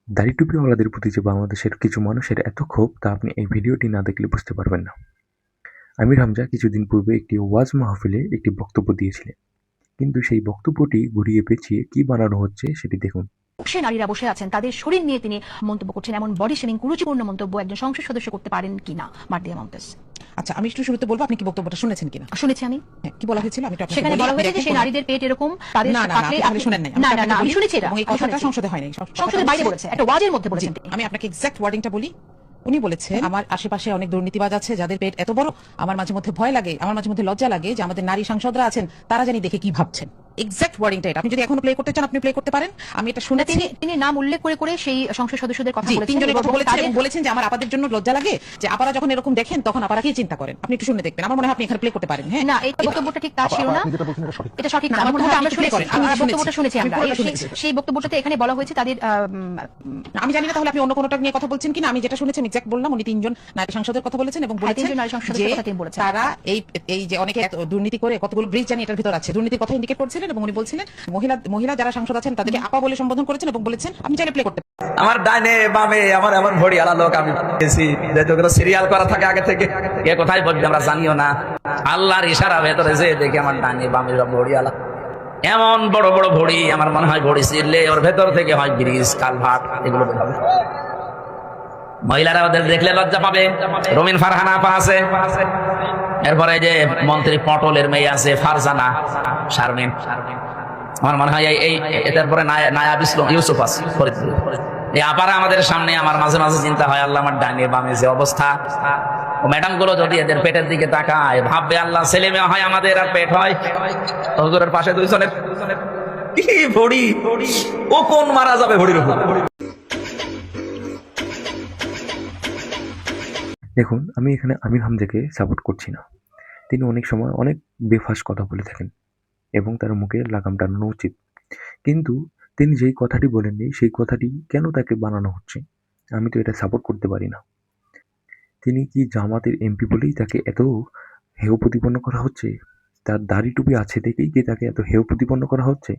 দাড়ি টুপিওয়ালাদের প্রতি যে বাংলাদেশের কিছু মানুষের এত ক্ষোভ তা আপনি এই ভিডিওটি না দেখলে বুঝতে পারবেন না। আমির হামজা কিছুদিন পূর্বে একটি ওয়াজ মাহফিলে একটি বক্তব্য দিয়েছিলেন, কিন্তু সেই বক্তব্যটি ঘুরিয়ে পেঁচিয়ে কি বানানো হচ্ছে সেটি দেখুন। সে নারীরা বসে আছেন, তাদের শরীর নিয়ে তিনি মন্তব্য করছেন, এমন বডি শেমিং কুরুচিপূর্ণ মন্তব্য একজন সংসদ সদস্য করতে পারেন কিনা মার্দিয়া মমতাজ? আচ্ছা, আমি একটু শুরুতে বলবো আপনি কি বক্তব্যটা শুনেছেন কিনা। শুনেছি আমি। কি বলা হয়েছিল? আমি সেখানে বলা হয়েছে যে সেই নারীদের পেট এরকম, তাদের না না থাকলে আপনি শুনেন নাই। না না না আমি শুনেছি এটা। এবং এই কথাটা সংসদে হয় নাই, সংসদের বাইরে বলেছে, একটা ওয়াজের মধ্যে বলেছেন। আমি আপনাকে এক্সাক্ট ওয়ার্ডিংটা বলি। উনি বলেছেন, আমার আশেপাশে অনেক দুর্নীতিবাজ আছে যাদের পেট এত বড়, আমার মাঝে মধ্যে ভয় লাগে, আমার মাঝে মধ্যে লজ্জা লাগে যে আমাদের নারী সাংসদরা আছেন তারা জানি দেখে কি ভাবছেন। এক্সাক্ট ওয়ার্ডিংটা এটা। আপনি যদি এখনো প্লে করতে চান আপনি প্লে করতে পারেন। আমি এটা শুনেছি। তিনি নাম উল্লেখ করে করে সেই সংসদ সদস্যদের কথা বলেছেন, তিনজনের কথা বলেছেন এবং বলেছেন যে আমার আপাদের জন্য লজ্জা লাগে যে আপনারা যখন এরকম দেখেন তখন আপনারা কি চিন্তা করেন। আপনি একটু শুনে দেখবেন, আমার মনে হয় আপনি এখানে প্লে করতে পারেন। হ্যাঁ না, এই বক্তব্যটা ঠিক তা ছিল না, এটা সঠিক না। আমার মনে হয় আমরা বক্তব্যটা শুনেছি আমরা। সেই বক্তব্যটাতে এখানে বলা হয়েছে তাদের, আমি জানি না তাহলে আপনি অন্য কোনোটা নিয়ে কথা বলছেন কিনা। আমি যেটা শুনেছি আমি এক্সাক্ট বললাম, উনি তিনজন নারী সাংসদের কথা বলেছেন এবং বলেছেন যে তারা এই যে অনেকে দুর্নীতি করে কতগুলো ব্রিজ জানি এটার ভিতর আছে, দুর্নীতির কথা ইন্ডিকেট করছিলেন এবং উনি বলছিলেন মহিলা যারা সাংসদ আছেন তাদেরকে আপা বলে সম্বোধন করেছেন এবং বলেছেন আমি চাইলে প্লে করতে। আমার ডাইনে বামে আমার এমন ভড়ি আলা লোক আমি পেয়েছি, যেগুলো সিরিয়াল করা থাকে আগে থেকে, কে কোথায় বলবে আমরা জানিও না। আল্লাহর ইশারা ভেতরে যে দেখে আমার ডাইনে বামে ভড়ি আলা, এমন বড় বড় ভড়ি, আমার মনে হয় ভড়ি ছিঁড়লে ওর ভেতর থেকে হয় ব্রিজ কালভার্ট এগুলো বের হবে। মহিলারা ওদের দেখলে লজ্জা পাবে। রমিন ফারহানা আপা আছে, এরপরে যে মন্ত্রী পটলের মেয়ে আছে ফারজানা শারমিন, আমার মনে হয় এই এরপরে নায়াব ইসলাম ইউসুফ আছে। এই আপারা আমাদের সামনে, আমার মাঝে মাঝে চিন্তা হয় আল্লাহ আমার ডানে বামে যে অবস্থা, ও ম্যাডাম গুলো যদি এদের পেটের দিকে তাকায় ভাববে আল্লাহ ছেলে মেয়ে হয় আমাদের আর পেট হয় হুজুরের পাশে দুইজনের কি ভড়ি, ও কোন মারা যাবে ভড়ির উপর। দেখুন, আমি এখানে আমির হামজাকে সাপোর্ট করছি না। তিনি অনেক সময় অনেক বেফাঁস কথা বলে থাকেন এবং তার মুখে লাগাম টানানো উচিত, কিন্তু তিনি যেই কথাটি বলেননি সেই কথাটি কেন তাকে বানানো হচ্ছে, আমি তো এটা সাপোর্ট করতে পারি না। তিনি কি জামাতের এমপি বলেই তাকে এত হেয় প্রতিপন্ন করা হচ্ছে? তার দাড়ি টুপি আছে দেখেই কি তাকে এত হেয় প্রতিপন্ন করা হচ্ছে?